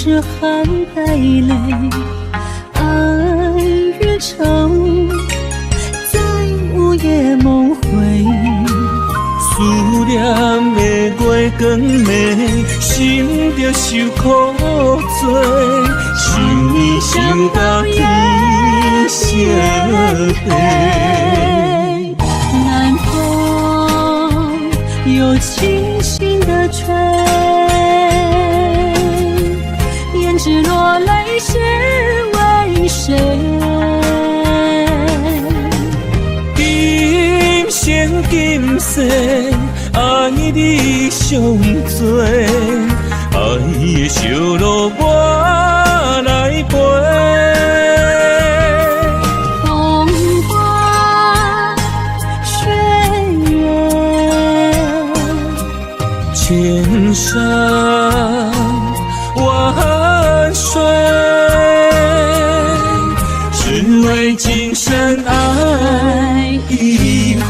是含带泪，爱与愁在午夜梦回。思念的月光暝，心着受苦罪，想你想到天色黑。南风又轻轻地吹，胭脂落泪是为谁？今生今世爱你上多，爱的小路我来陪。风花雪月，千山万水，只为今生爱一回。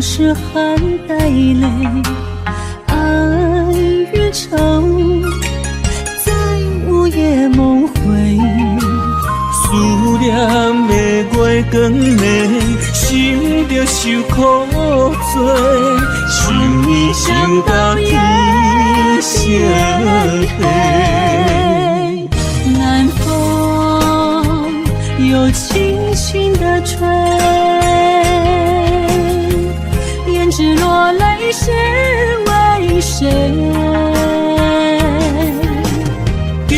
是含带泪，爱与愁在午夜梦回。思念的月光暝，心着受苦罪，想你想到天色黑。南风又轻轻地吹，胭脂落泪是为谁？今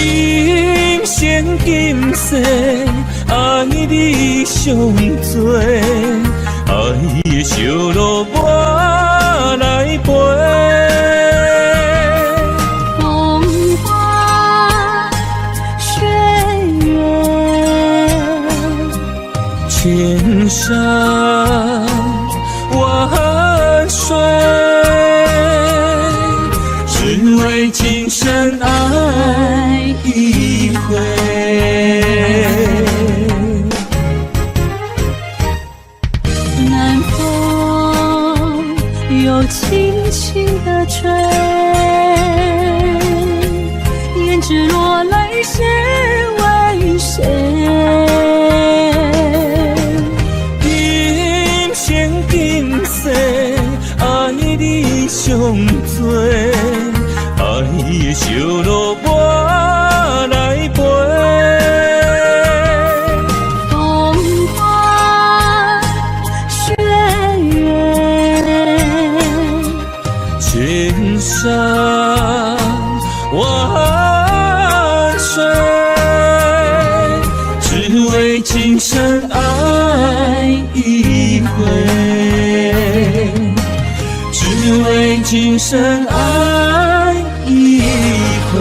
生今世爱你上多，爱的小路我来陪。风花雪月，千山万水，只为今生爱一回。南风又轻轻地吹，胭脂落泪是为谁？今生今世爱你上多，爱的小路我来陪。风花雪月，千山万水，只为今生爱一回，只为今生爱一回。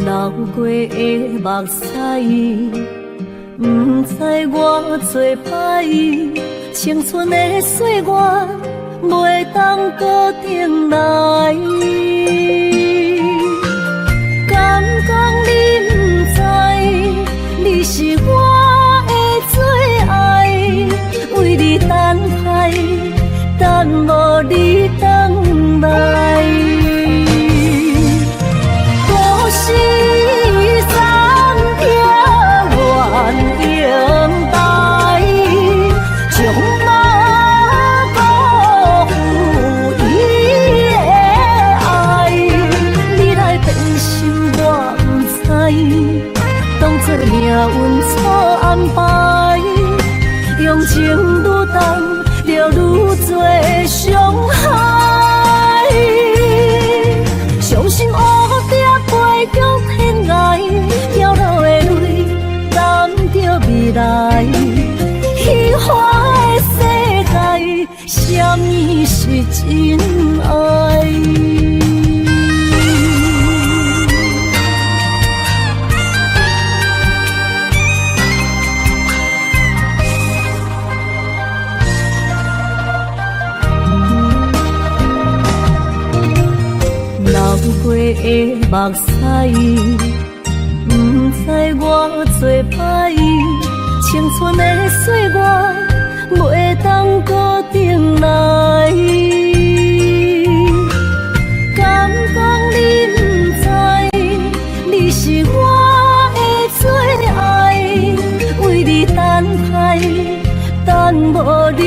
流过的目屎，不知我做歹，青春的岁月袂当搁重来。敢讲你不知，你是我的最爱，命运错安排，用情愈重，就愈多伤害。相信乌蝶飞向天涯，飘落的泪染着未来。虚华的世界，什么是真爱？过的目屎，不知我做歹，青春的岁月袂当搁重来。敢讲你不知，你是我的最爱，为你等待，等无你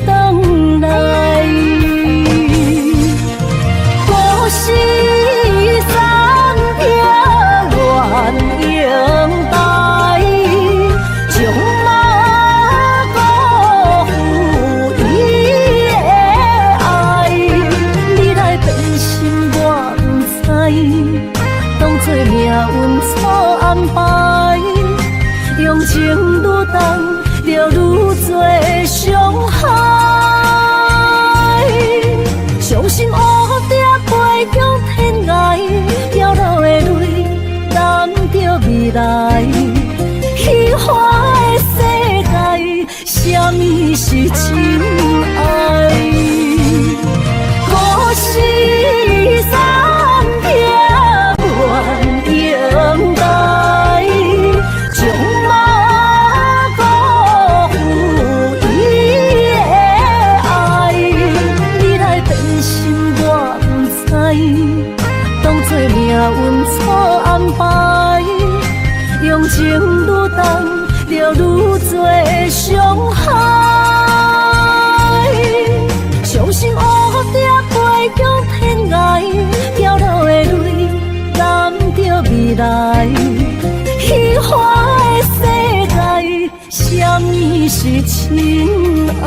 回来。故事。用情愈重，就愈多伤害。相信乌蝶飞向天涯，飘落的泪染着未来。虚华的世界，什么是真爱？故事三篇原应该。当作命运错安排，用情愈重，就愈多伤害。相信乌蝶飞向天涯，飘落的泪染着未来。虚华的世界，什么是真爱？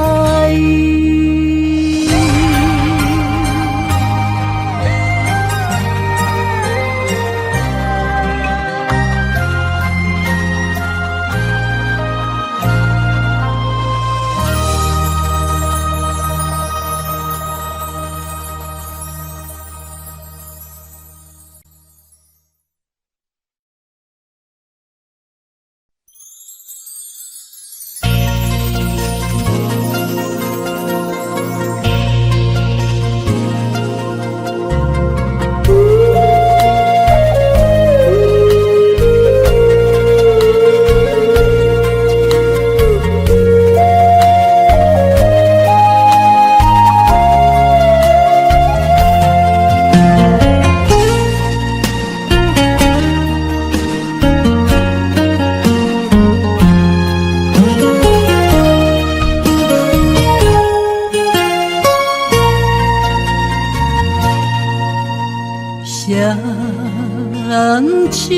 手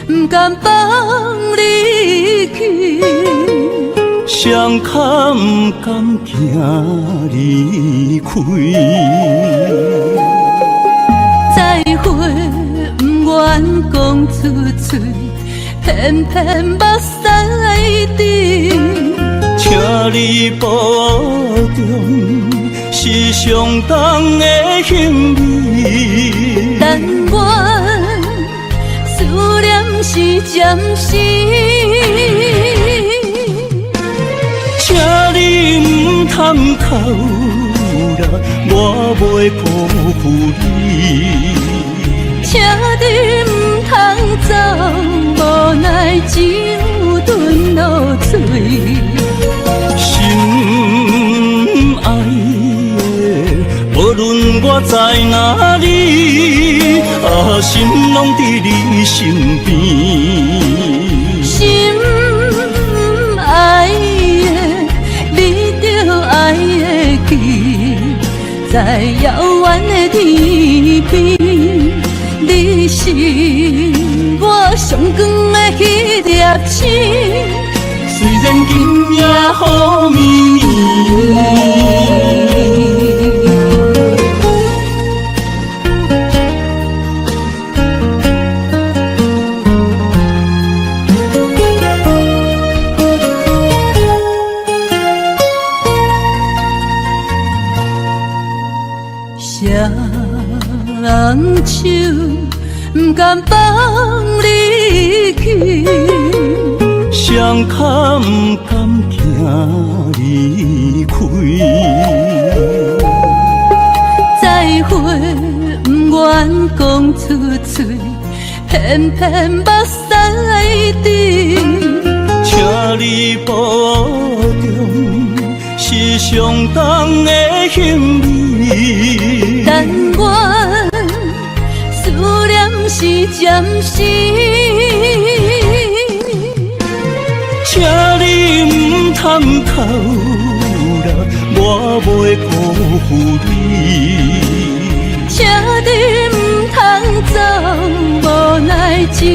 不甘放你去，双脚不甘行离开。再会不愿讲出嘴，偏偏目屎滴。请你保重，是上重的行李。但愿思念是暂时，请你唔通哭啦，我袂辜负你。请你唔通走，无奈只有吞落嘴。心爱的，无论我在哪里，心拢伫你身边。心爱的，你着爱会记，在遥远的天边，你是我上光的迄粒星，虽然今夜雨绵绵。人手不甘放你去，伤坎不甘行离开，再会不愿讲出嘴，偏偏目屎滴。请你保重，是上重的行李。但愿思念是暂时，请你唔通哭啦，我袂辜负你。请你唔通走，无奈只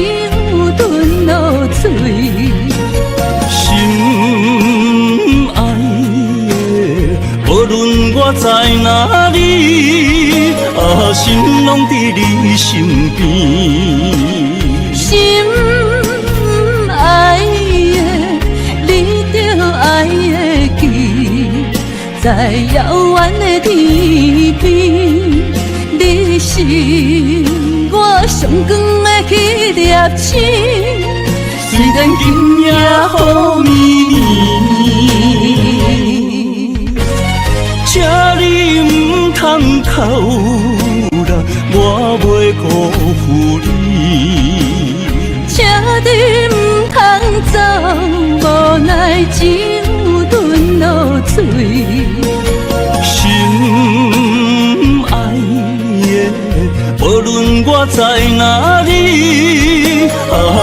有吞落嘴。心爱的，无论我在哪里，心拢伫你身边。心爱的，你着爱会记，在遥远的天边，你是我上光的迄粒星。虽然今夜雨绵绵，请你唔通哭啦，我袂辜负你。请你唔通走，无奈只有吞落嘴。心爱的，无论我在哪里，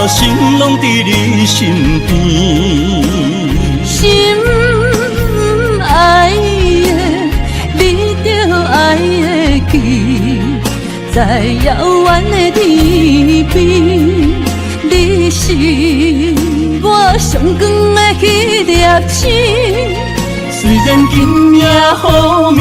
心拢伫你身边。心爱的，你着爱会记，在遥远的天边，你是我上光的迄粒星。虽然今夜雨绵绵。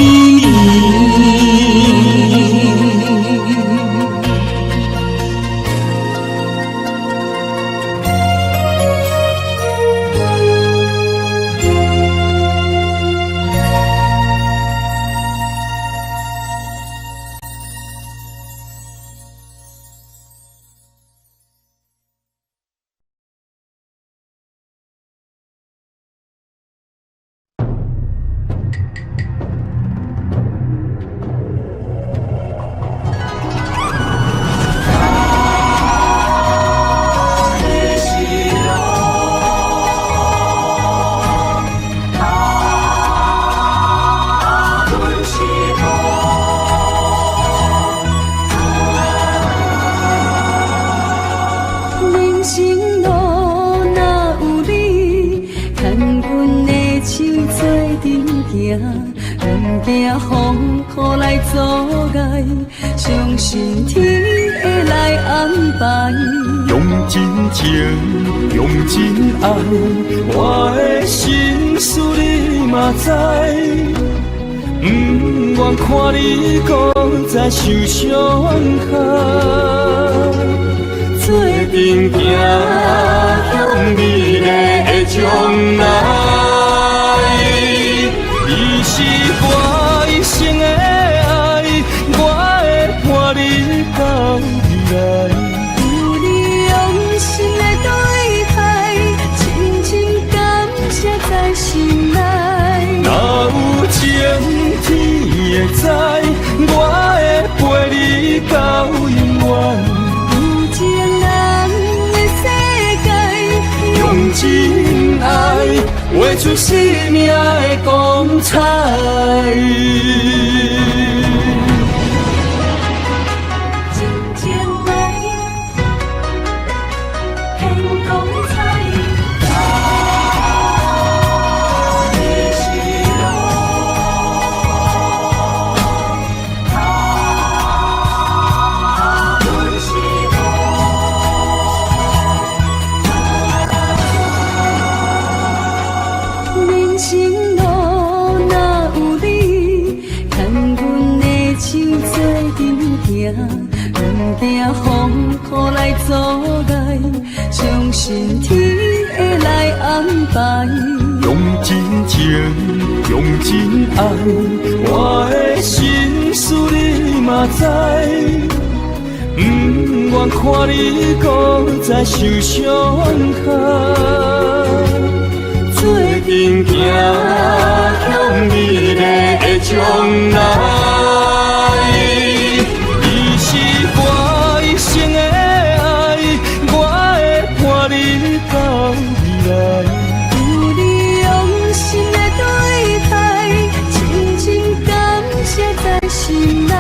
不惊风雨来阻碍，相信天会来安排。用真情，用真爱，我的心事你嘛知。不愿看你搁再受伤害，做阵行向美丽的将来。你是我一生的爱，我会伴你到未来。有你用心的对待，深深感谢在心内。若有情天会知，我会陪你到永远。有情人的世界，用真爱画出生命的光彩。真情爱显光彩。你是我，阮是行，毋惊风雨来阻碍，相信天会来安排。用真情，用真爱，我的心事你嘛知。不愿看你搁再受伤害，做阵行向美丽的将来。你是我一生的爱，我会伴你到未来。有你用心的对待，深深感谢在心内。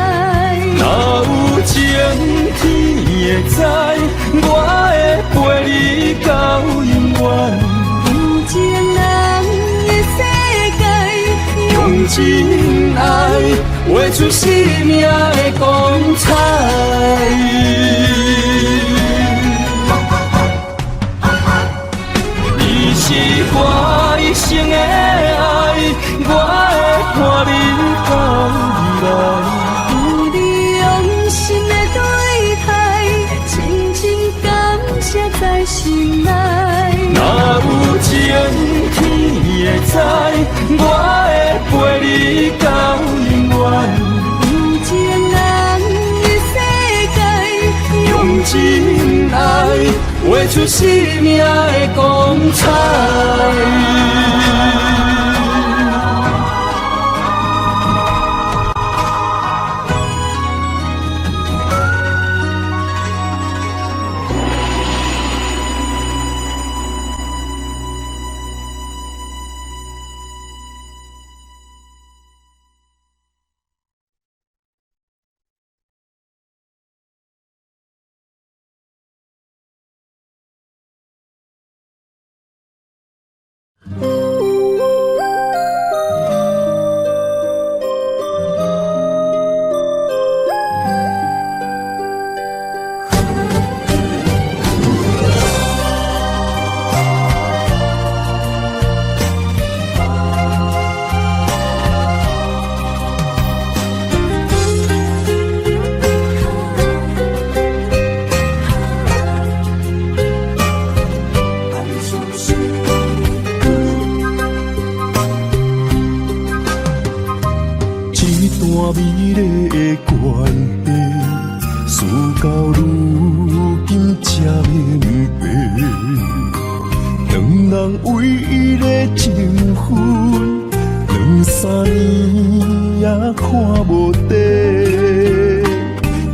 若有情天会知，我会陪你到永远。有情人的世界，用真爱画出生命的光彩。你是我一生的爱，我会伴你到未来。有你用心的对待，深深感谢在心内。若有情天会知，我会陪你到永远。有情人的世界，用真爱画出生命的光彩。美丽的关系，事到如今才明白，两人唯一的情分，两三年也看无底。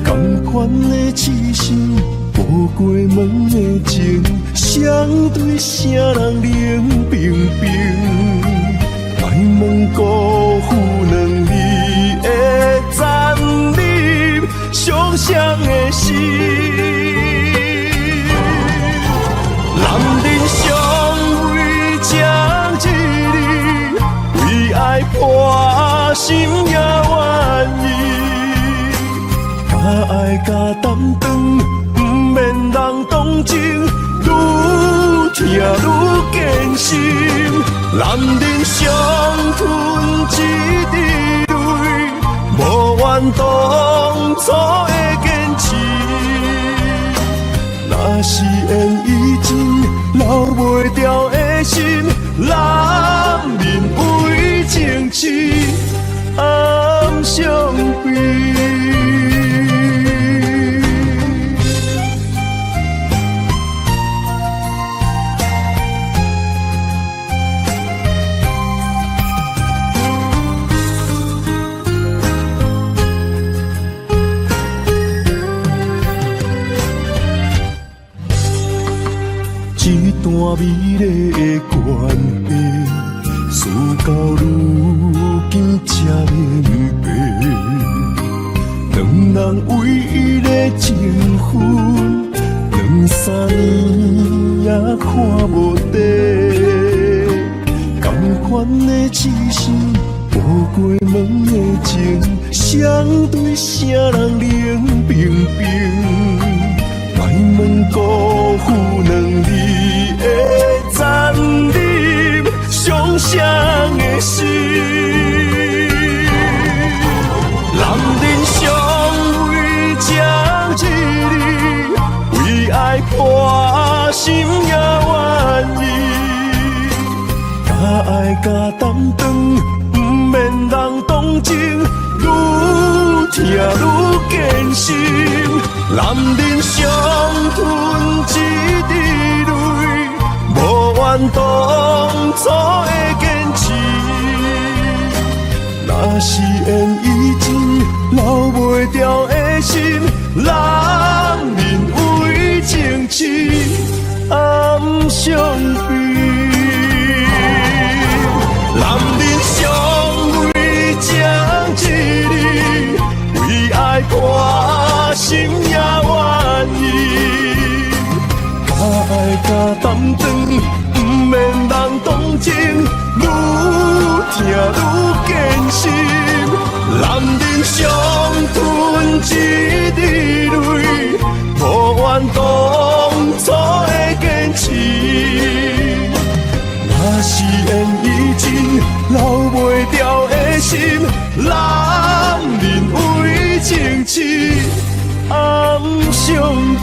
同款的痴心，无过门的情，相对啥人冷冰冰？莫问辜负两字。赞你相像的心，男人相为这一日，为爱破心也愿意。假爱假担当，不免人同情，愈听愈艰辛。男人相吞一滴泪。无怨当初的坚持，若是缘已尽，留袂掉的心，男人为情痴暗相逼。一段美丽的关系，事到如今才明白，两人唯一的情分，两三年也看无底。同款的痴心，无过门的情，相对啥人冷冰冰？莫问辜负两字的赞你相像的心，男人相为爱甲担当，不免人同情，愈听愈艰辛。男人伤吞一滴泪，无怨当初的坚持。若是缘已尽，留袂掉的心，人人为情痴暗伤悲。男人尚未将一日，为爱破心也愿意。甲爱甲担当，不免人同情，愈听愈艰辛。男人伤吞一滴泪，无怨当初的坚持。若是缘已尽，留袂掉的心，男人为情痴暗伤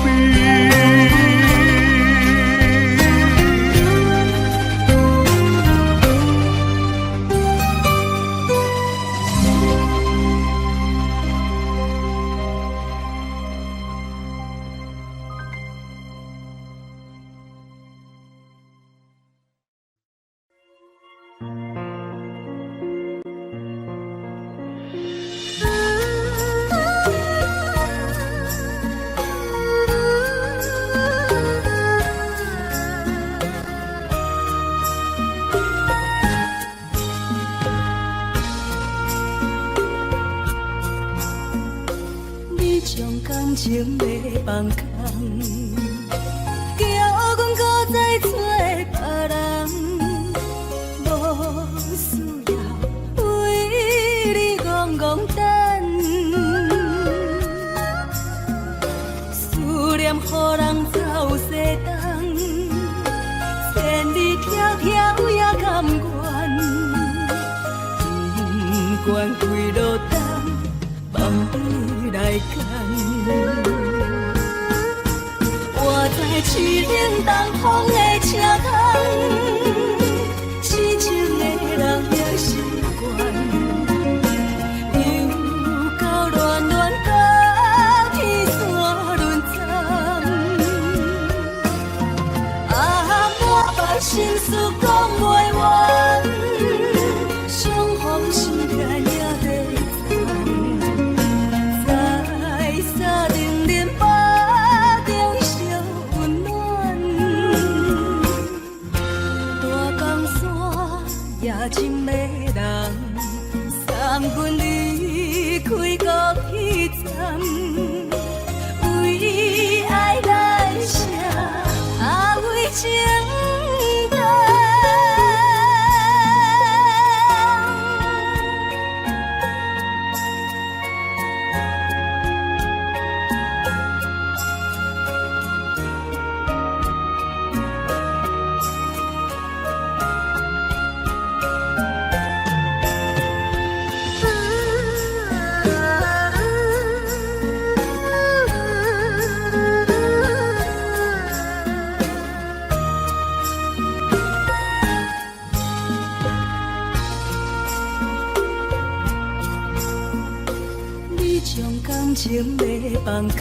悲。情袂放空，叫阮搁再找别人，无需要为你戆戆等。思念予人走西东，千里迢迢也甘愿，不管几落冬，梦你来牵。我在痴冷东风的车窗，痴情的人也习惯，又到暖暖甲天山轮站。啊，满腹心事讲袂完，相逢时间也在真的人送阮离开国迄站，为爱来写为情长。情袂放空，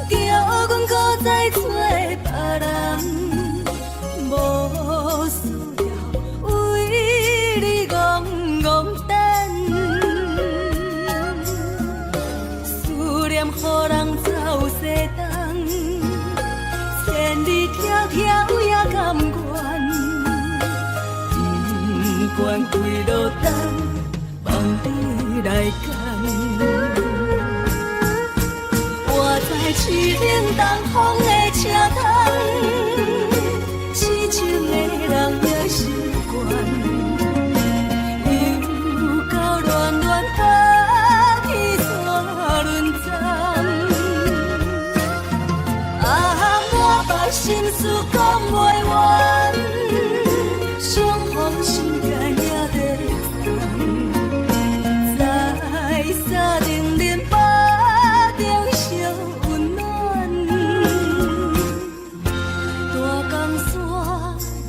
叫阮搁再找别人，无需要为你戆戆等。思念予人走西东，千里迢迢也甘愿，不管几落冬，梦你来牵。在痴冷东风的车窗，痴情的人也习惯，又到暖暖甲天山轮站。啊，满腹心事讲袂完，相逢时间也在在定定。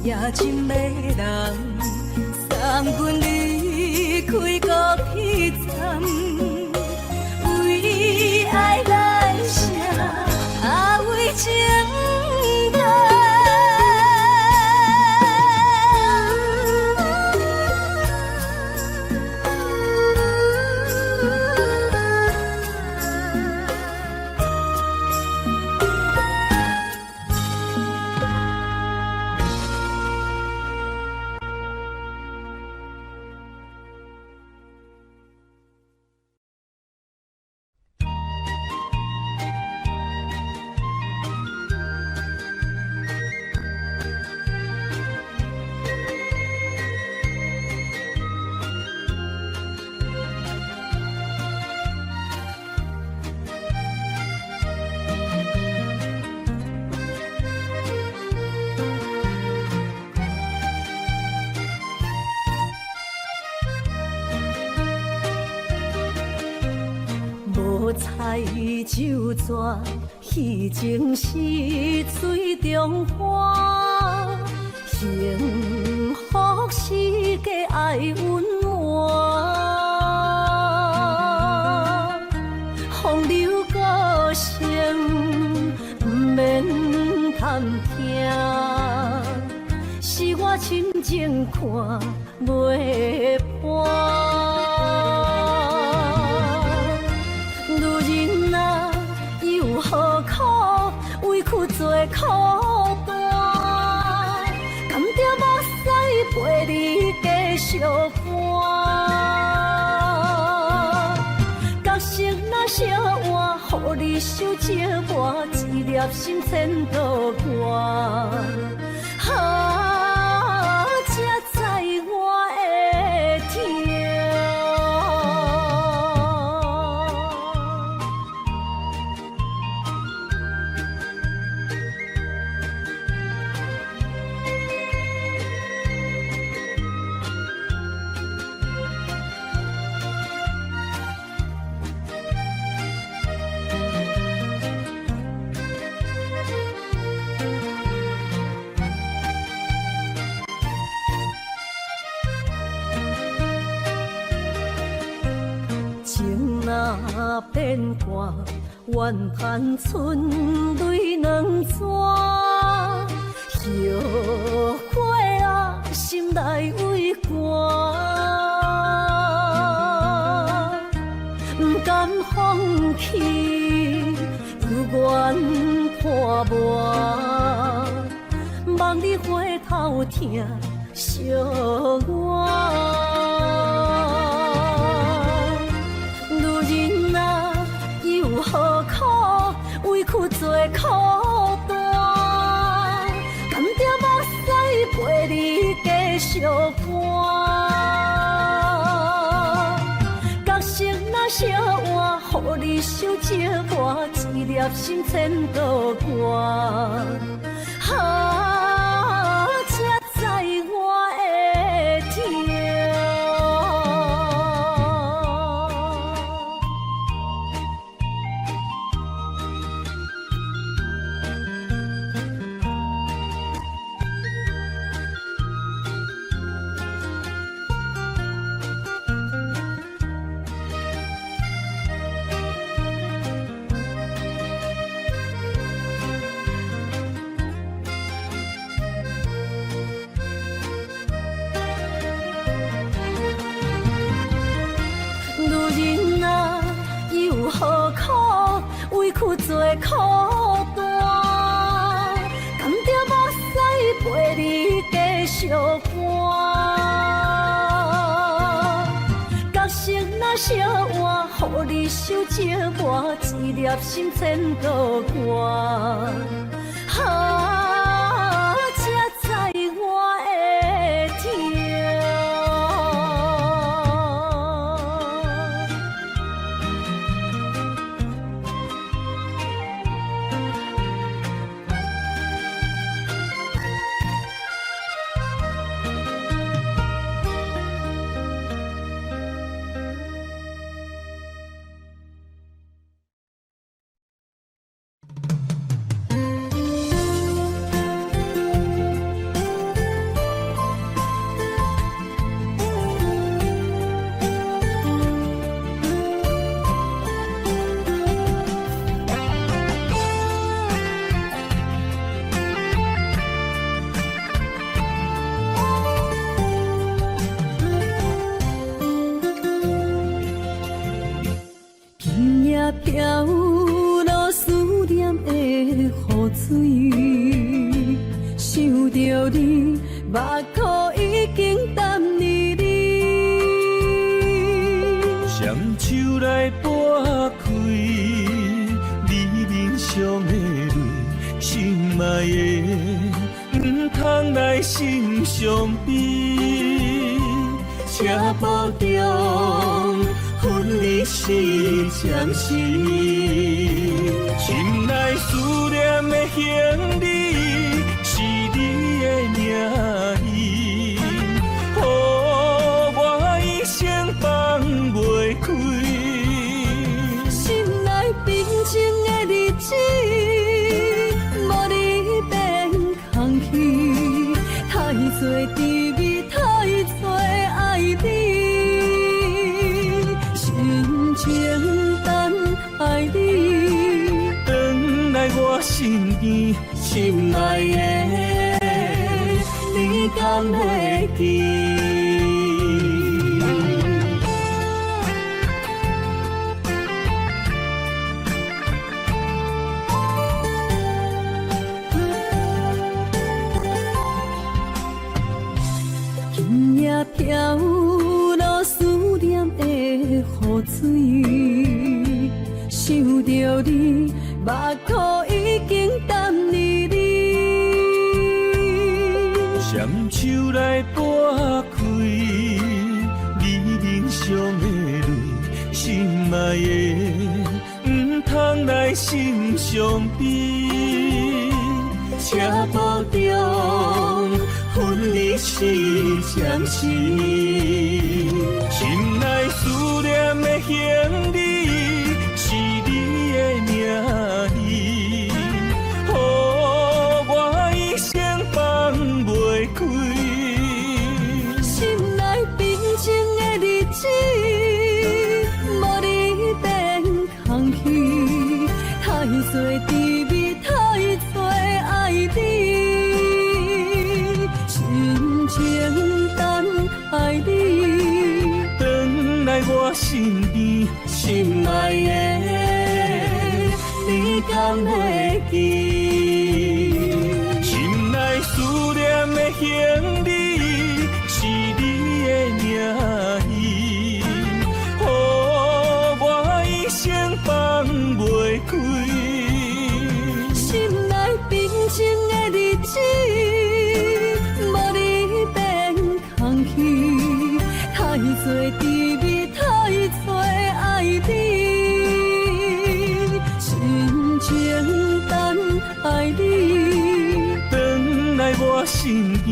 也真迷人，送阮离开孤僻站，为爱来生，为情债。彩酒泉，彼情是水中花，幸福是家爱温暖。风流歌声不免探听，是我深情看袂破。何苦委屈做苦担？甘着目屎陪你继续寒。角色若烧换，予你受折磨，一粒心千度寒。才知我的痛。若变卦，怨叹春泪两逝。后悔啊，心内为寒，不甘放弃，有缘破磨，望你回头听惜我。何苦委屈做苦担？甘着目屎陪你继续寒。角色若烧换，予你受折磨，一粒心千度寒。才知我的痛。何苦委屈做苦担？甘着目屎陪你继续寒。角色若烧换，予你受折磨，一粒心千度寒。才知我的痛。着你，目眶已经淡离离。双手来拨开你面上的泪，心爱的，唔通来心伤悲。车步中分离是暂时，心内思念的行李是你的名字，予我一生放袂开。心内平静的日子，无你变空虚，太多滋味，太多爱你，心情等爱你，转来我身边，心爱的，你敢会记？飘落思念的雨水，想着你，目眶已经淡离离。双手来拨开你面上的泪，心爱的，唔通来心伤悲。车步中分离是暂时，心内思念的行李是你的名字，予我一生放袂开。心内平静的日子，无你变空虚，太多滋味，太多爱你。情等爱你，转来我身边，心爱的，你敢会记？心内思念的行李是你的名字，予我一生放袂开。心内平静的日子，太多滋味，太多爱你，心情等爱你，转来我身边，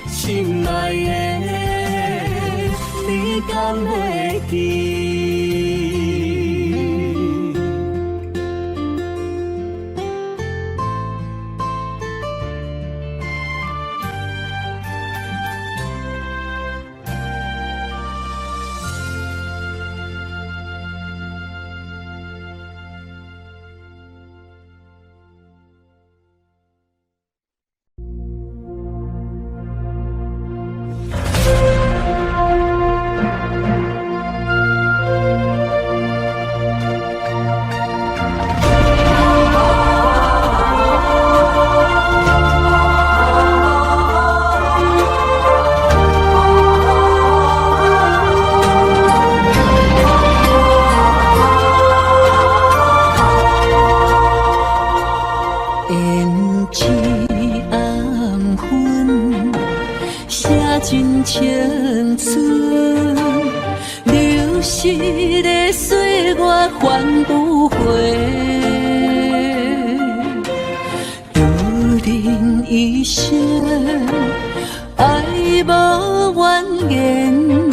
心爱的，你敢会记？真青春，流逝的岁月还不回。有人一生爱无怨言，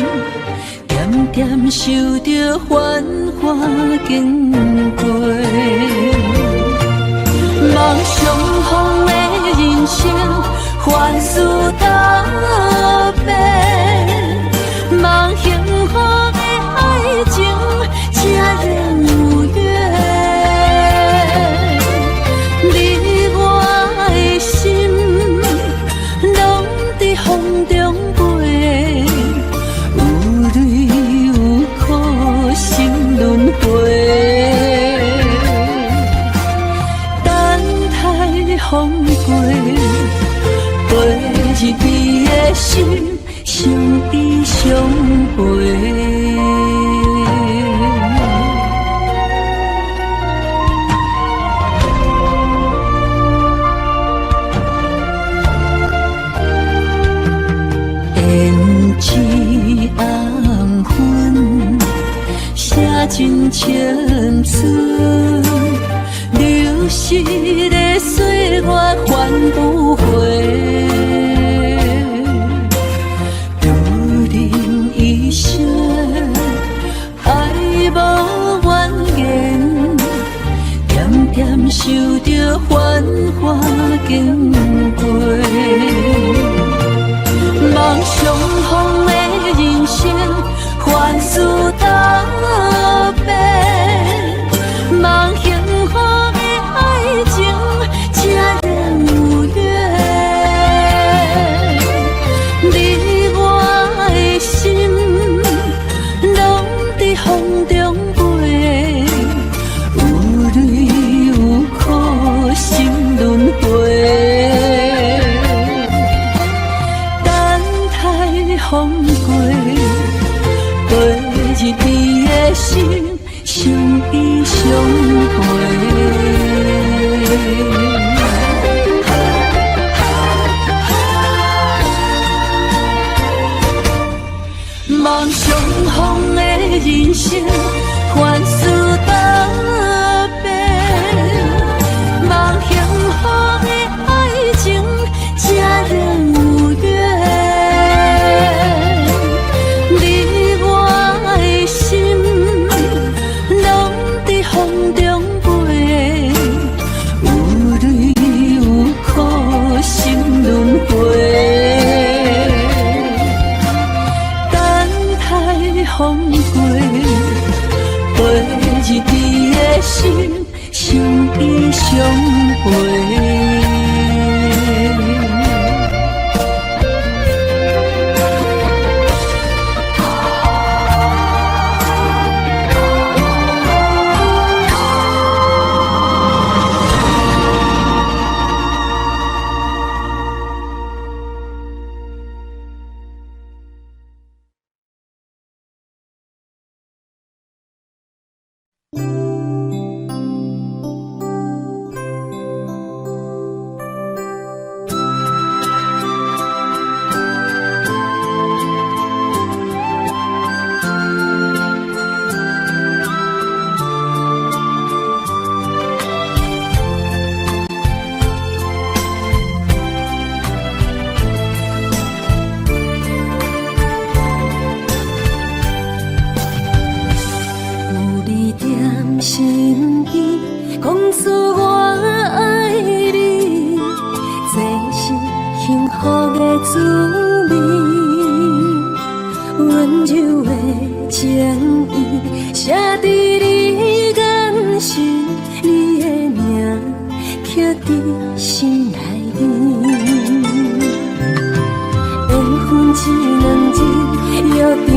点点受着繁华经过。望相逢的人生，凡事道别，望幸福的爱情，才能有缘。你我的心，拢在风中飞，有泪有苦，心轮回。等待风过。一滴的心，相依相陪。胭脂红粉，写真青春，流逝的岁月换不回。如人一生，爱无怨言，点点受着繁华经过。梦相逢的人生，凡事多变。梦幸福的爱情，才能有缘。你我的心，拢在风中飞，有泪有苦，心轮回。风过，陪一滴的心，相依相陪。梦相逢的人生，凡事多变。梦幸福的爱情，才能有缘。风中飞，有泪有苦，心轮回。等待风过，陪一滴的心，相依相陪。身边，讲出我爱你，这是幸福的滋味。温柔的情意，写在你眼神，你的名刻在心内面。缘分一两日，约定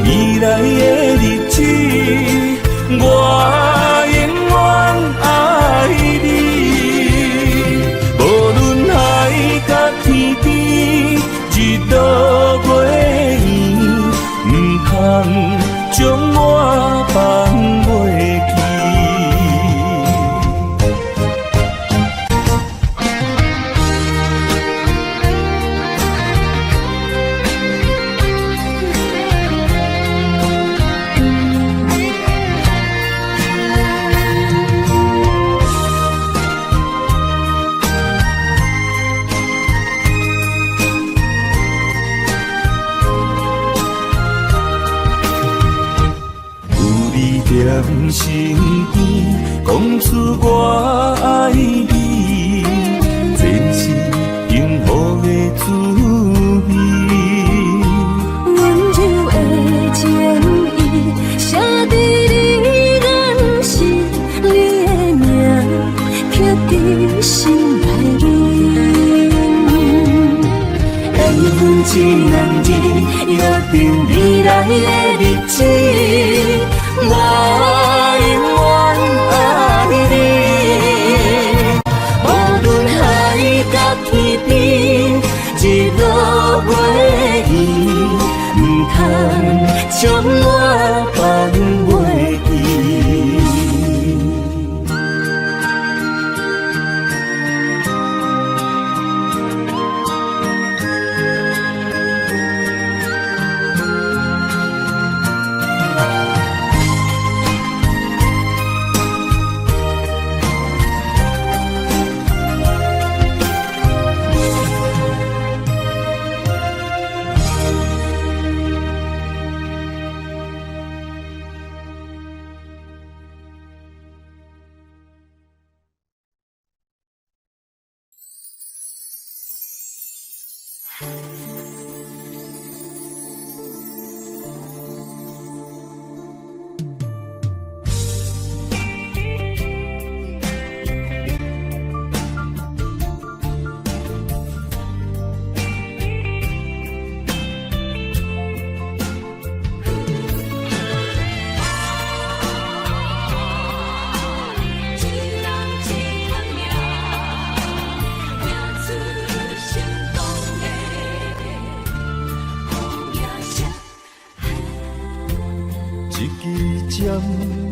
未来的日子。我永远爱你，无论海角天边，日落月圆，不通将我放袂记。身边，讲出我爱你，前世幸福的滋味。温柔的情意，写伫你眼心，你的名刻伫心内面。缘分一两字，约定未来的日子，我永远爱你。无论海角天边，一路袂移，唔通将我放袂记。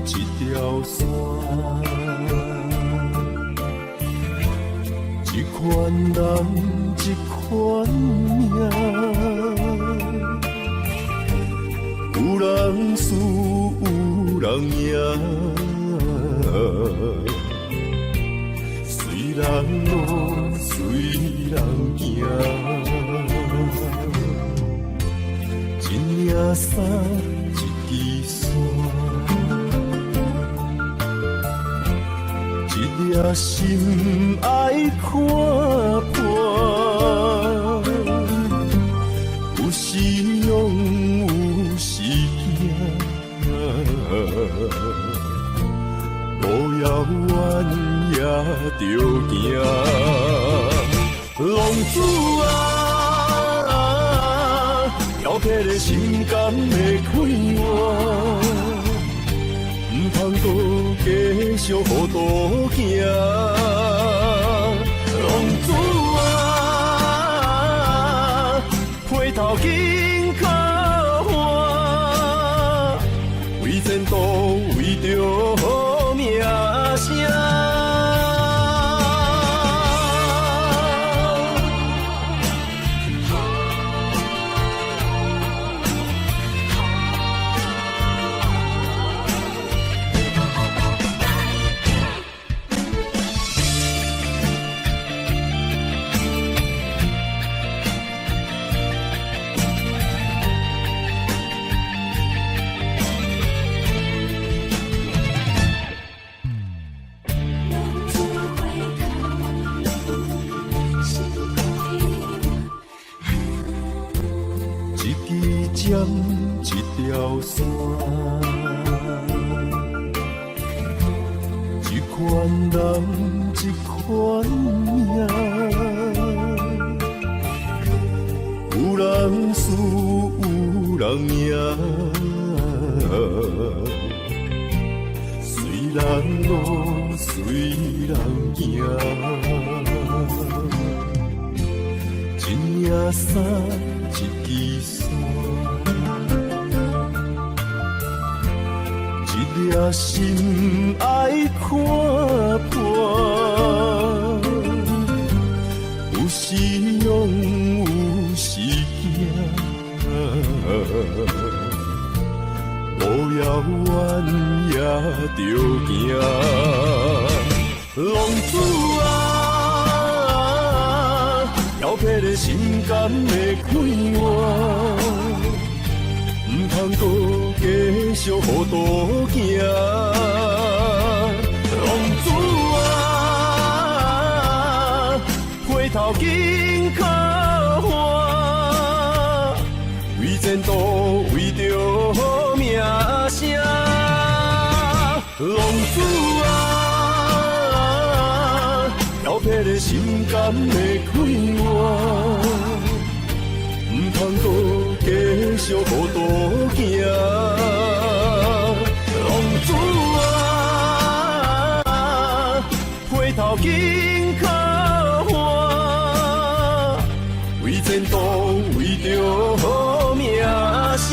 一条线，一款人，一款命，有人输，有人赢，随人路，随人行，一领衫，一支线。一粒心爱看破，有时勇，有时惊，路遥远也着行。浪子啊，挑剔的心肝会开我。唔通搁继续糊涂行，浪子啊，回头紧靠岸，为前途为着名声。一条线，一款人，一款命，有人输，有人赢，随人路，随人行，一领衫，一支线。一粒心爱看破，有时勇，有时惊，路遥远也着行。浪子啊，挑剔的心肝会开我。唔通搁继续糊涂行。的快活，唔通搁继续孤独行。浪子啊，回头紧靠岸，为前途，为着好名声。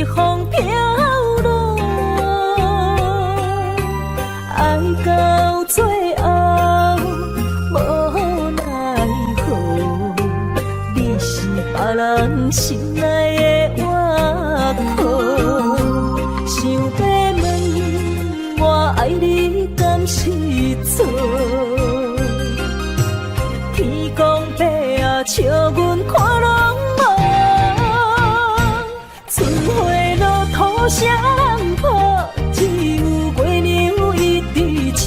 随风飘落，爱到最后无奈何，你是别人心内的外壳。想要问我爱你敢是错？天公伯啊，笑阮看拢无，春花落土谁人抱？只有月娘一直笑，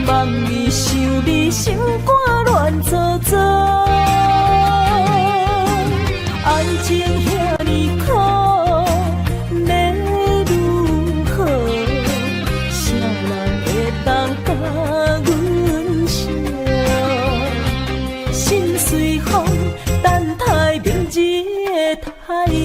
望你想你心肝乱糟糟。爱情遐尼苦，要如何？谁人会当甲阮惜？心随风，等待明日的太阳。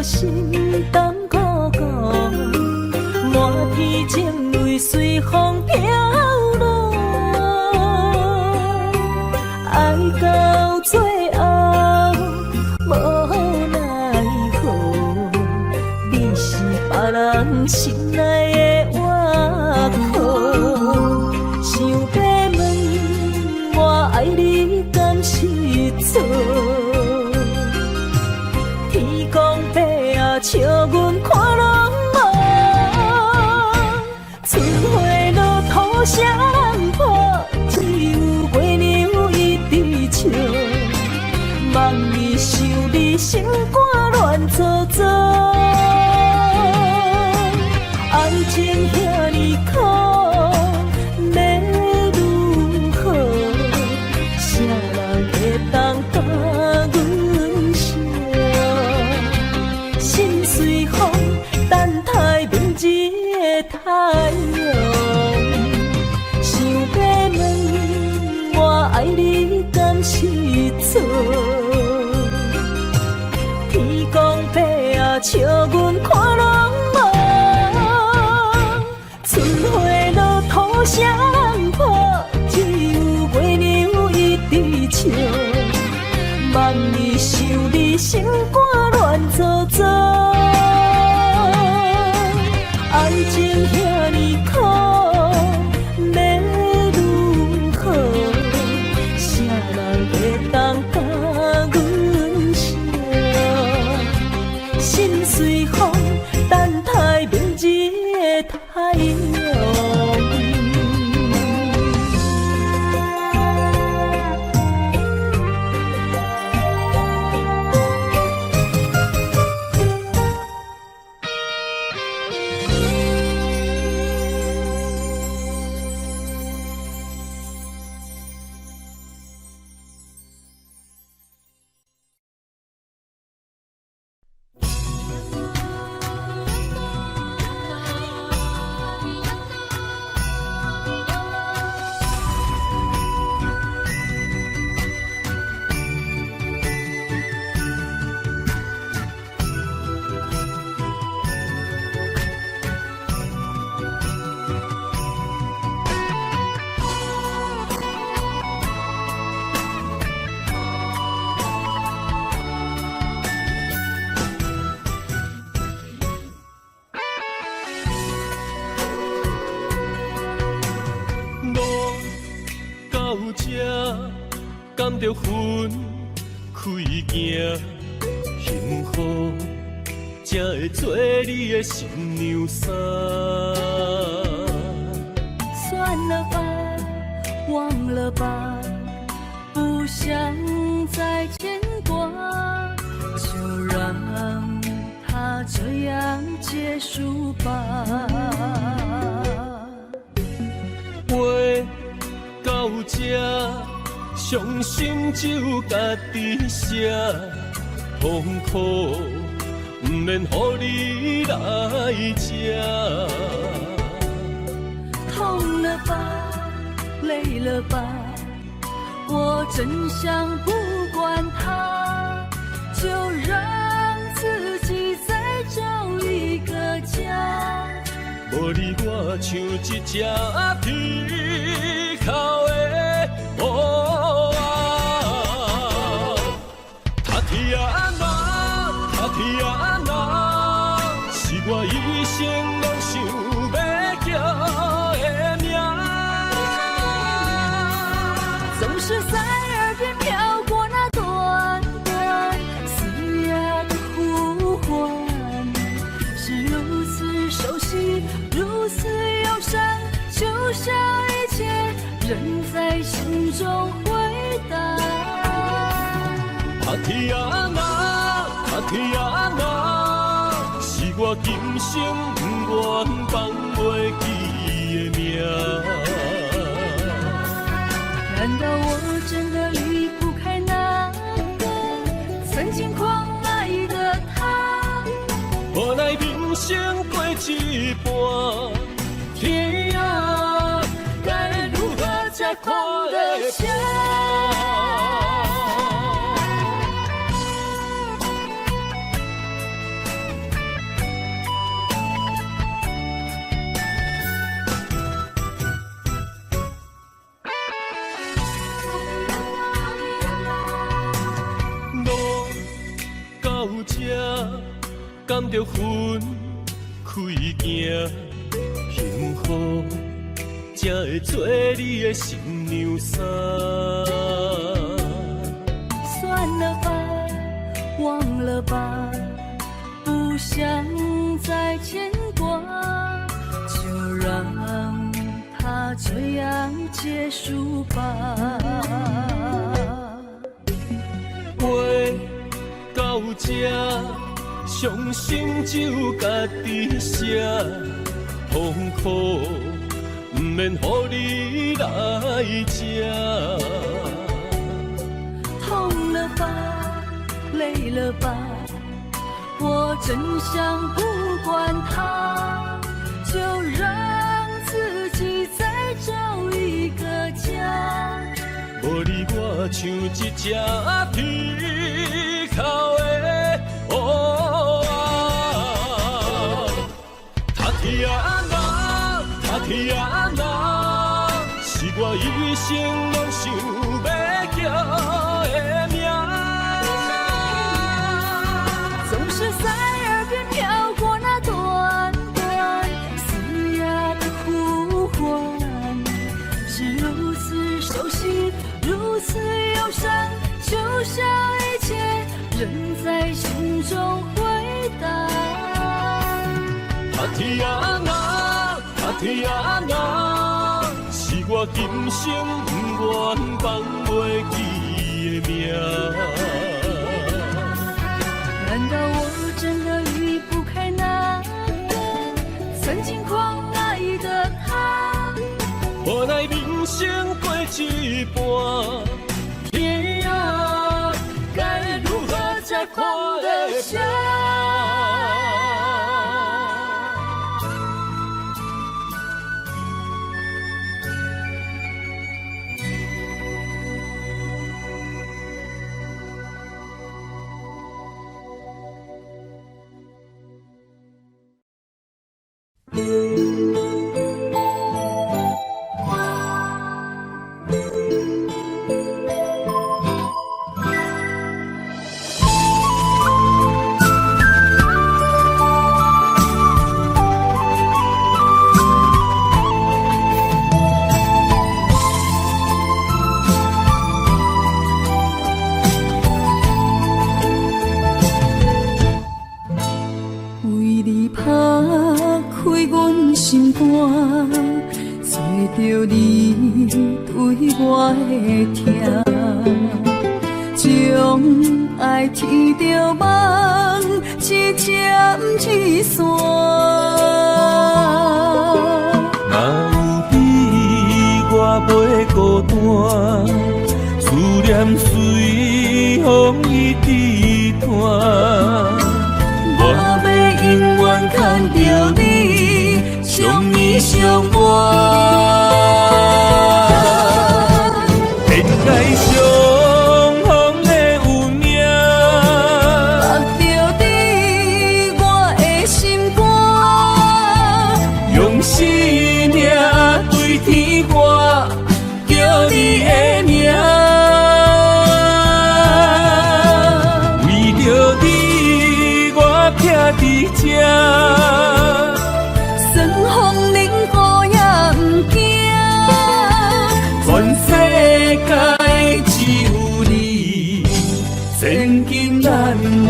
心动苦苦，满天情泪随风飘落，爱到最后无奈何，你是别人心内的外壳。想要问我爱你敢是错？笑阮看拢无，春花落土谁人抱？只有月娘一直笑，望你想你心肝乱糟糟。爱情遐尼苦，要如何？谁人会当甲阮惜？心随风，等待明日的太阳。想要问我爱你敢是错？天公伯啊，笑阮看拢无，春花落土谁人抱？只有月娘一直笑，望你想你心肝乱糟糟。爱情遐尼苦，要如何？谁人会当甲阮惜？心随风，等待明日的太阳。甘着分开行，幸福才会做你的新娘衫。算了吧，忘了吧，不想再牵挂，就让它这样结束吧。话到这，伤心只有家己写，痛苦，不免乎你来吃。痛了吧，累了吧，我真想不管它，就让自己再找一个家。无你我像一只皮口的乌鸦，他天啊那，他天啊那，是我一生拢想要叫的名。总是在耳边飘过那短短嘶哑的呼唤，是如此熟悉，如此忧伤，就像以前仍在心中回荡。他天啊那，他天啊那，是我今生不愿放袂记的名。难道我真的离不开那个曾经狂爱的他？无奈人生过一半，天啊，该如何才看得下？到这，甘着分开行，幸福才会做你的新娘衫。算了吧，忘了吧，不想再牵挂，就让它这样结束吧。到这，伤心只有家己写，痛苦不免乎你来吃。痛了吧，累了吧，我真想不管它，就让自己再找一个家。无你我像一只皮口的乌鸦，他天啊那，他天啊那，是我一生拢想要叫的名。总是在耳边飘过那短短嘶哑的呼唤，是如此熟悉，如此忧伤，就像以前仍在心中回荡。他天啊那，他天啊那，是我今生不愿放袂记的名。难道我真的离不开那个曾经狂爱的他？无奈人生过一半，天啊，该如何才看得下？着你对我的疼，将爱天着梦，一针一线。若有你，我袂孤单，思念随风一直传。我要永远牵着你，相依相伴。天界上风的有名，握着你我的心肝，用生命对天歌，叫你的名。伫这，顺风冷雨也不惊，全世界只有你，千金难换。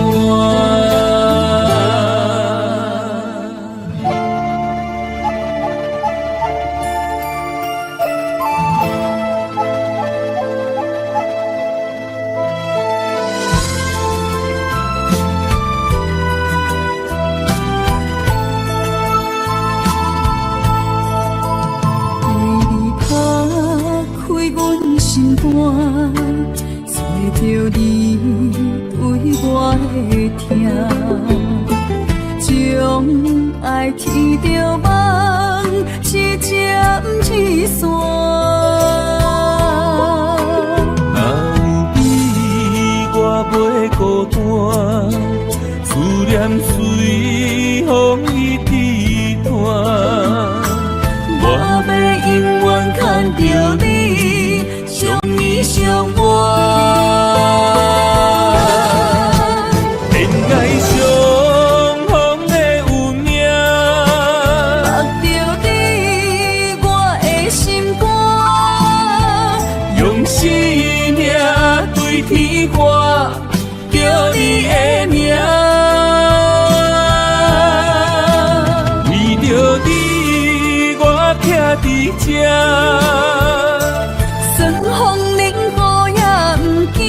心肝，找着你对我的疼，将爱牵着梦，一针一线。若有你，我袂孤单，思念随风伊滴断。我要永远牵着你，相依相伴。天界上风的有名，握着你我的心肝，用生命对天歌，叫你的名。为着你，我徛伫这。顺风冷雨也不惊，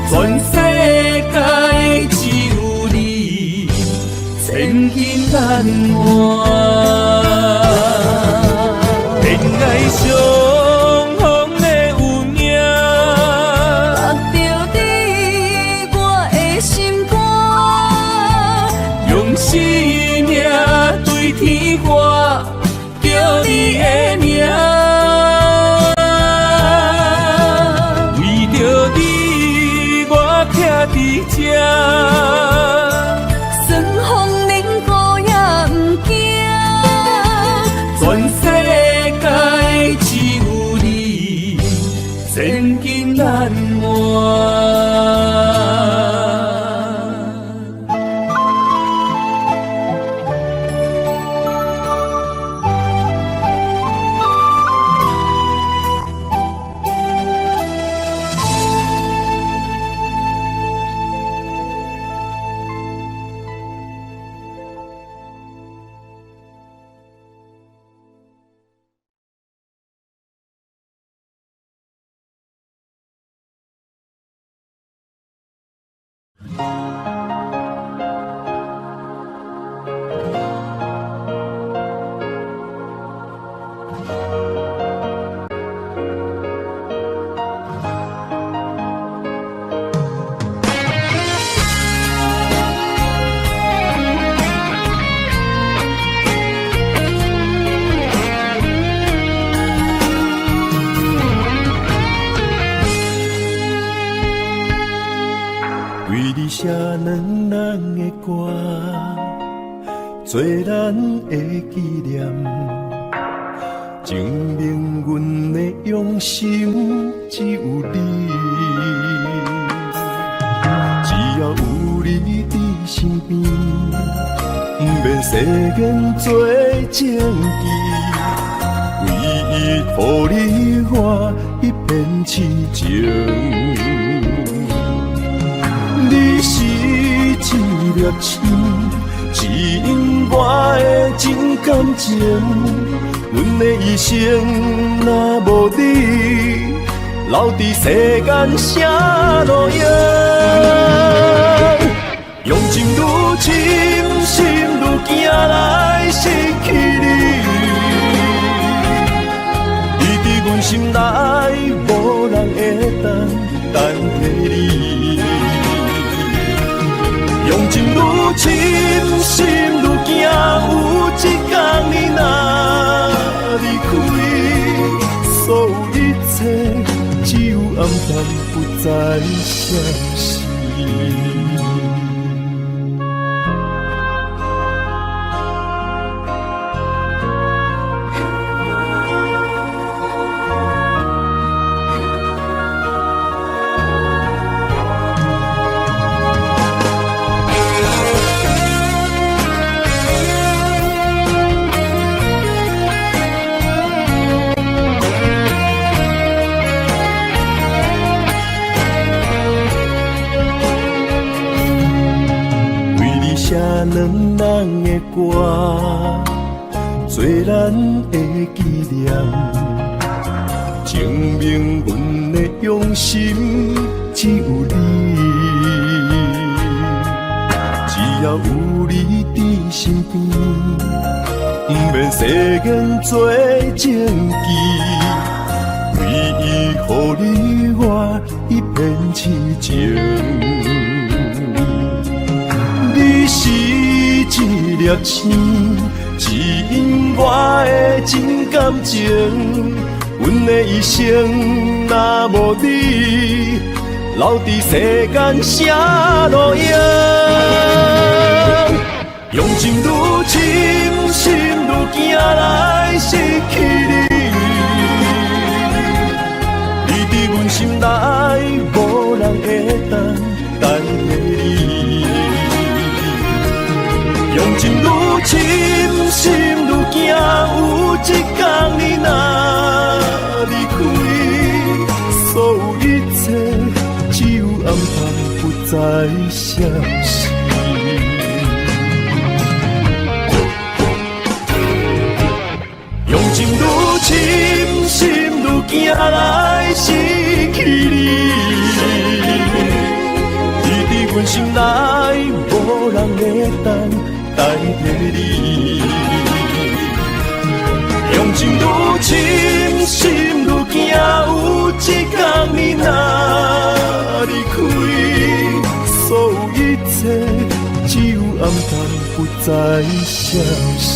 全世界只有你，千金难换。天界上风的有名，握着你我的心肝，用生命对天歌，叫你的名。伫这，顺风冷雨也不惊，全世界只有你，千金难换。写两人的歌，做咱的纪念，证明阮的用心只有你。只要有你伫身边，不免世间做证据，唯一予你我一片痴情。你是一粒星，指引我的真感情。阮的一生若无你，留伫世间啥路用？用情愈深，心愈惊来失去你。你伫阮心内，无人会当代替你。暗淡不再相识。写两人的歌，做咱的纪念，证明阮的用心只有你。只要有你伫身边，不免世间做证据，唯一予你我一片痴情。你是一粒星，指引我的真感情。阮的一生若无你，留伫世间啥路用？用情愈深，心愈惊来失去你。你伫阮心内，无人会等你。用情愈深，心愈惊，有一天你若离开，所有一切只有暗淡不再相识。用情愈深，心愈惊来失去你。你伫阮心内，无人会代替你。用情愈深，心愈惊，有一天你若离开，所有一切只有暗淡不再相识。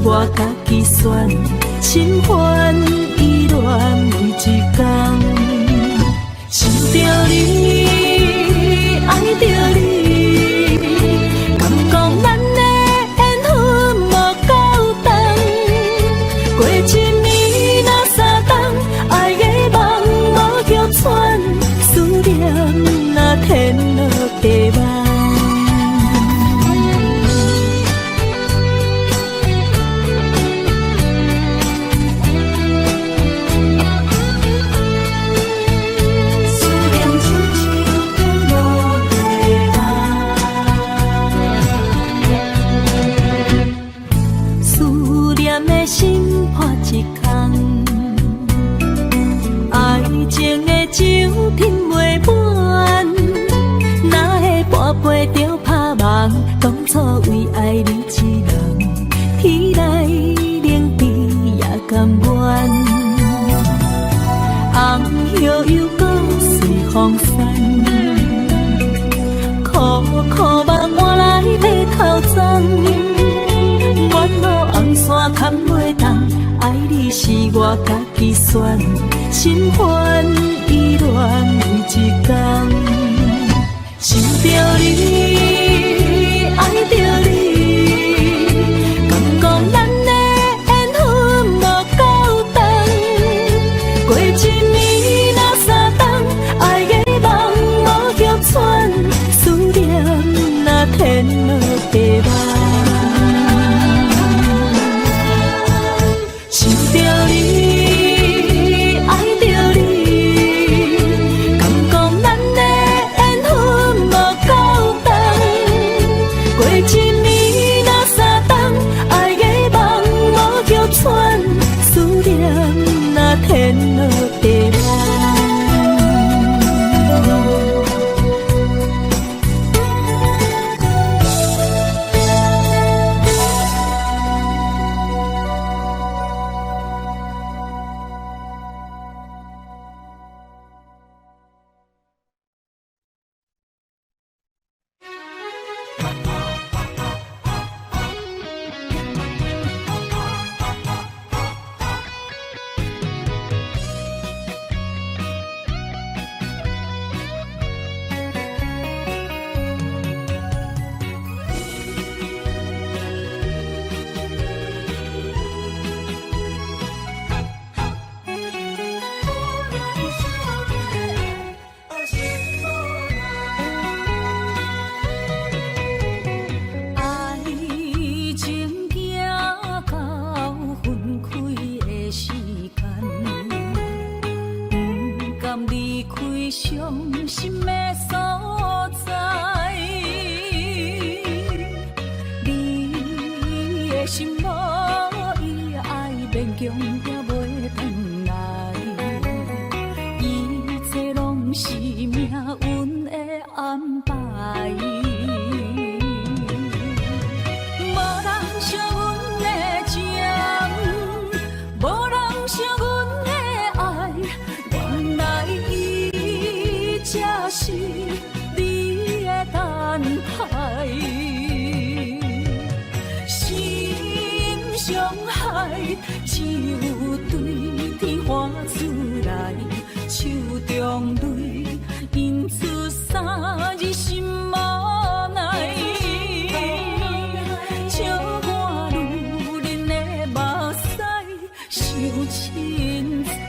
我家己选，心烦意乱每一天，想着你，爱着你，敢讲咱的缘分无够重？过一年若三冬，爱的梦无叫喘，思念若天落地网。思念深转，心烦意乱一天。想着你，爱着你，敢讲咱的缘分无够长？过一暝若三冬，爱的梦无急喘，思念若天落地网。想着你，爱着你，敢讲咱的缘分无够长？过一暝若三冬，爱的梦无急喘，思念若天落地网。只有对天花出来，手中泪印出三字心无奈。笑我女人的目屎伤凊彩。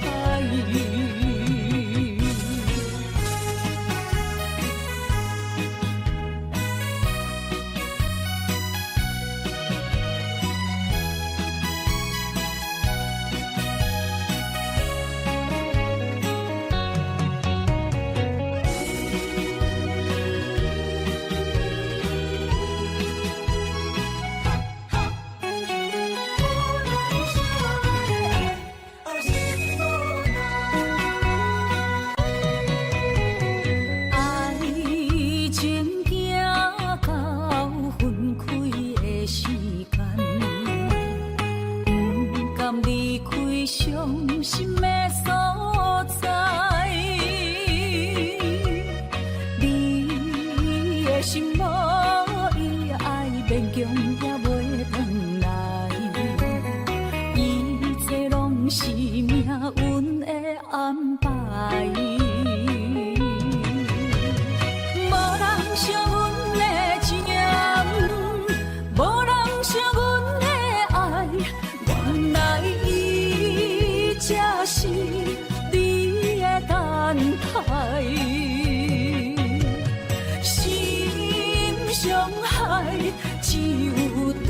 只有对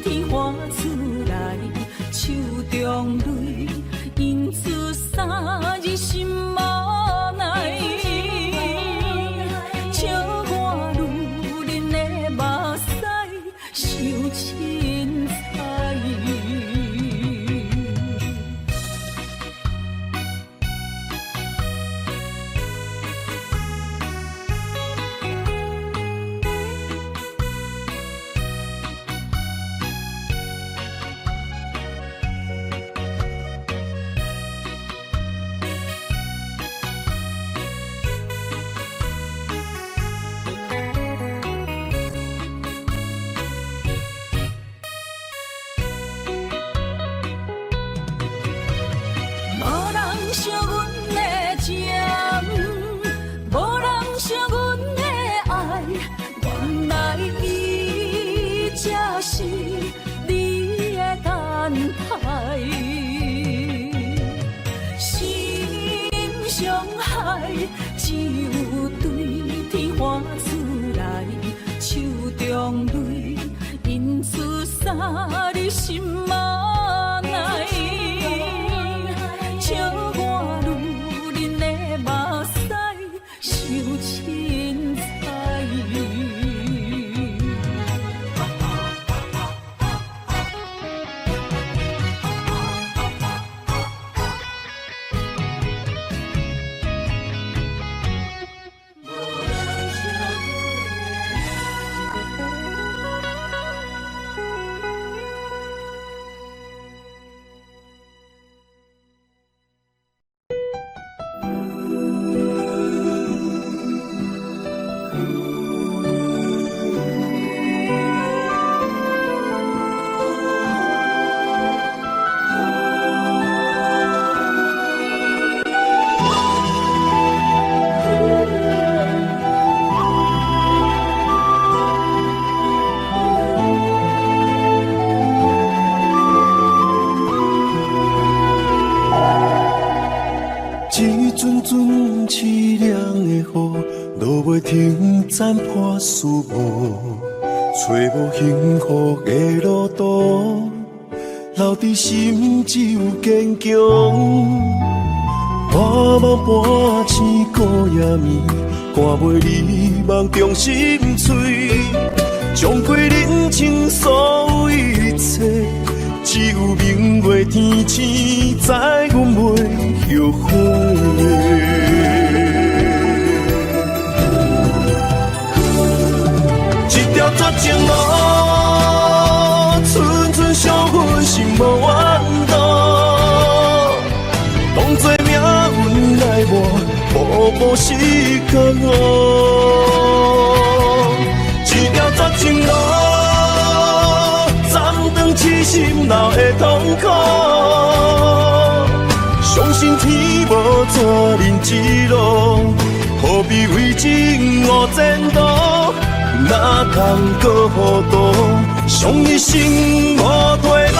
天花出来，手中泪印出三字心无奈。笑我女人的目屎伤凊彩。只有对天花出来，手中泪印出三日心嘛奈，笑我女人的目屎伤凊彩。一阵阵凄凉的雨，落袂停，斩破思无，找无幸福的路途，留伫心只有坚强。半梦半醒孤夜眠，赶袂你梦中心碎，将过人情所有一切。只有明月天星，知阮袂后悔。一条绝情路，寸寸伤痕，心无怨妒。当作命运来磨，步步是甘我。一条绝情路。痴心闹的痛苦，相信天无绝人之路，何必为情误前途？哪通搁糊涂，伤一生无退路。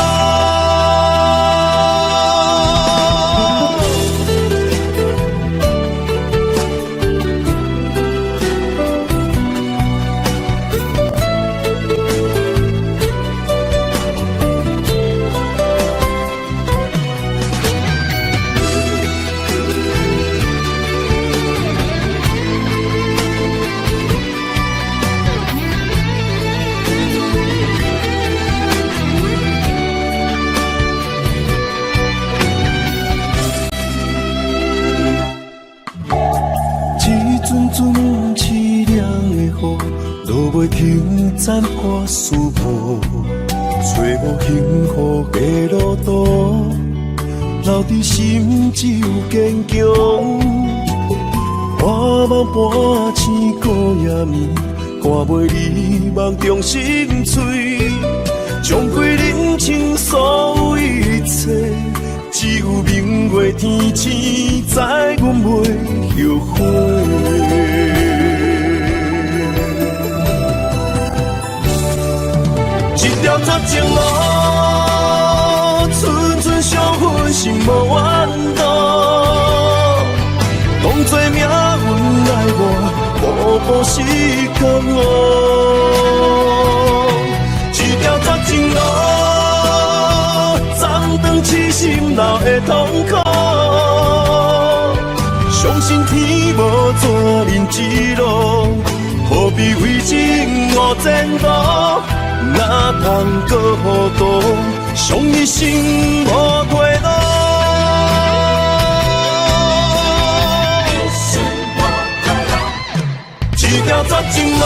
凄凉的雨，落袂停，斩破思无，找无幸福的路途，留伫心只有坚强。半梦半醒孤夜眠，赶袂你梦中心碎，将过人情所有一切。只有明月天星，知阮袂后悔。一条绝情路，寸寸伤痕，心无怨妒。当作命运来磨，步步是甘我。一条绝情路。痴心闹的痛苦，相信天无绝人之路，何必为情误前途？哪通搁糊涂，伤一生无退路。一条绝情路，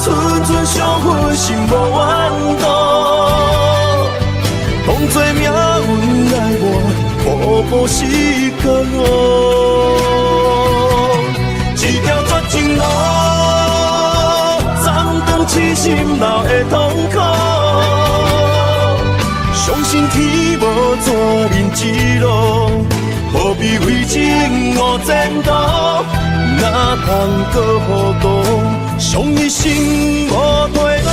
寸寸伤痕，心无怨妒。当作命运来磨，步步是甘我。一条绝情路，暂断痴心闹的痛苦。相信天无绝人之路，何必为情误前途？哪通搁糊涂，伤一生无退路。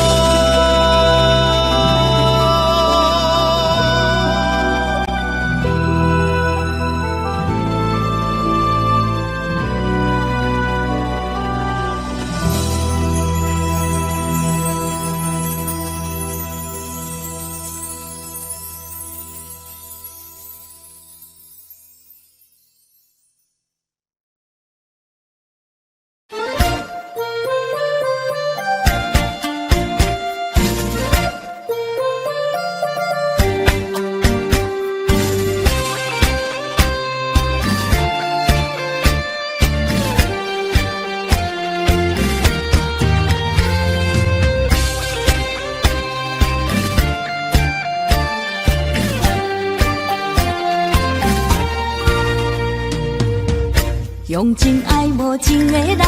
用真爱无情的人，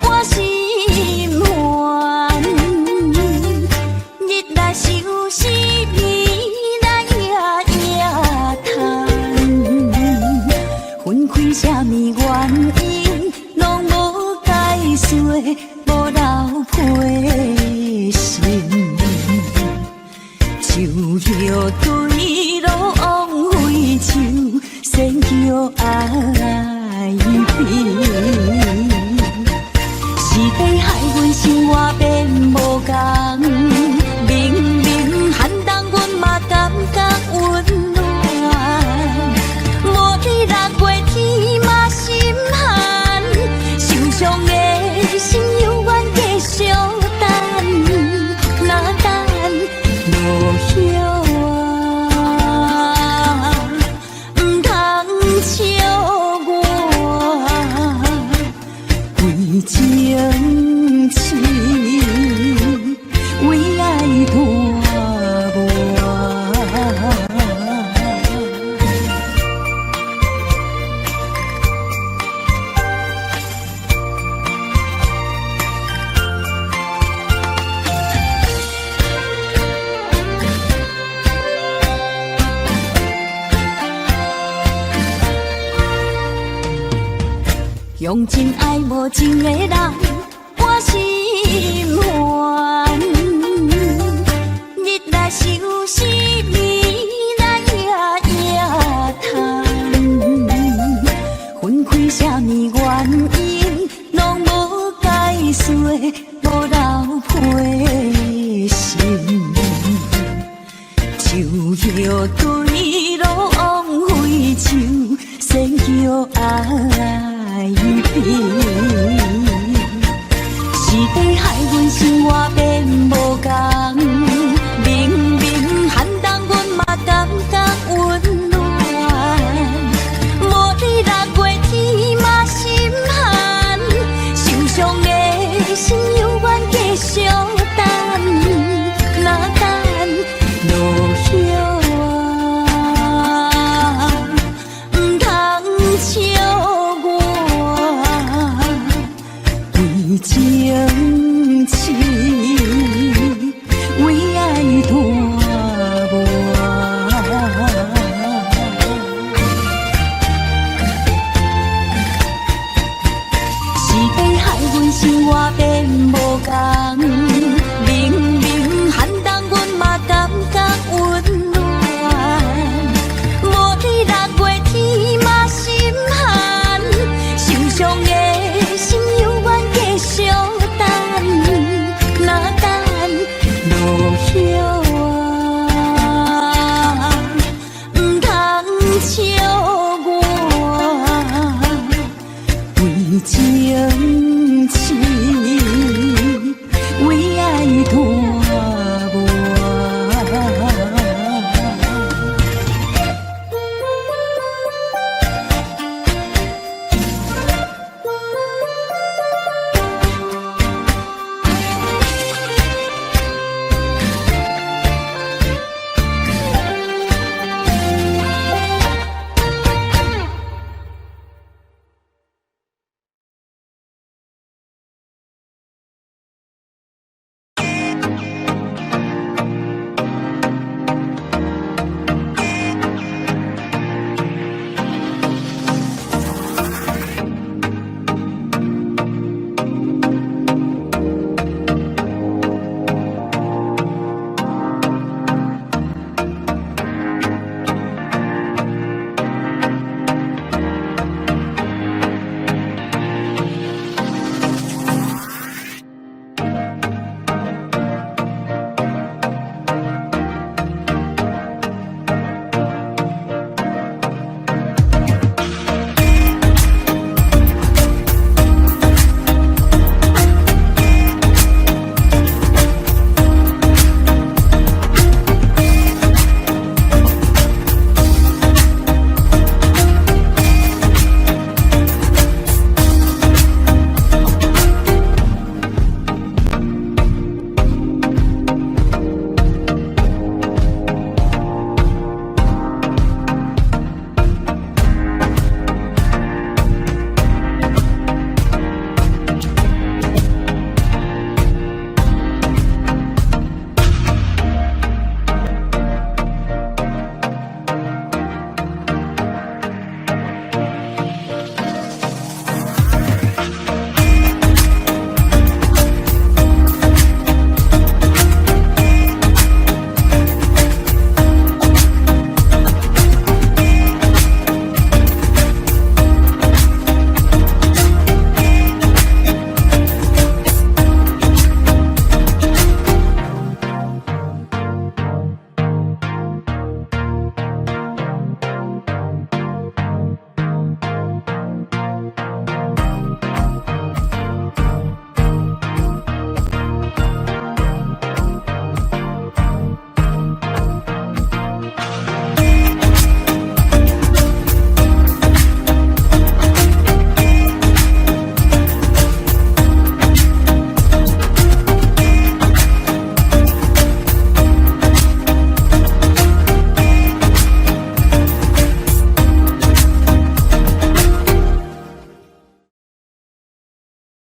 我心烦。日来愁思眠来夜夜叹，分开什么原因，拢无解释，无留批信。树叶对路枉费树，仙桥爱变。是地害阮生活变无同，明明寒冬阮嘛感觉温暖。无你6月天嘛心寒，受伤的心犹原继续等，哪等落叶啊，唔通笑我为情痴，为爱大磨。用真爱无情的人，我心烦。日来愁思眠来夜夜叹，分开什么原因，拢无解释，无留批信。树叶对路枉费树，仙桥爱变。是地害阮生活变无